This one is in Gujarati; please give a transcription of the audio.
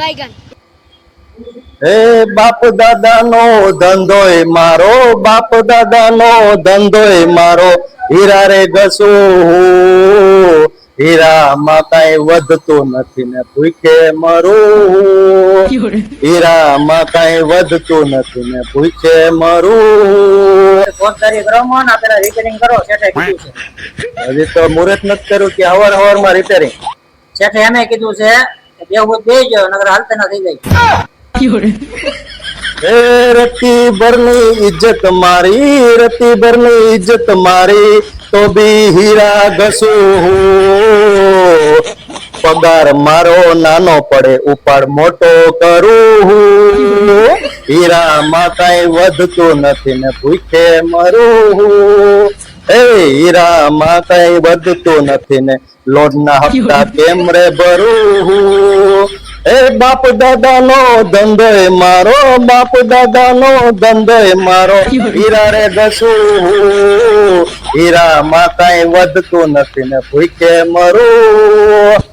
બાયગન હે બાપ દાદા નો ધંધોય મારો, બાપ દાદા નો ધંધોય મારો, હીરા રે ઘસું હીરા માં કઈ વધતું નથી ને ભૂખે મરું, હીરા માં કઈ વધતું નથી ને ભૂખે મરું. પોતદારી કરો માં ના પેલા રિપેરિંગ કરો શેઠે કીધું છે. હજી તો મુહૂર્ત નથી કર્યું કે હવાર માં રિપેરિંગ. શેઠે એમે કીધું છે કે બેહું બેજો નકર હાલતે ના થઈ જાય. હે રતી ભરની ઇજ્જત મારી, રતી ભરની ઇજ્જત મારી, તો બી હીરા ઘસું. પગાર મારો નાનો પડે ઉપાડ મોટો કરું, હીરા માં કઈ વધતું નથી ને ભૂખે મરું. હે હીરા માં કઈ વધતું નથી ને લોન ના હપ્તા કેમ રે ભરું. એ બાપ દાદા નો ધંધોય મારો, બાપ દાદા નો ધંધોય મારો, હીરા રે ઘસું હીરા માં કઈ વધતું નથી ને ભૂખે મરું.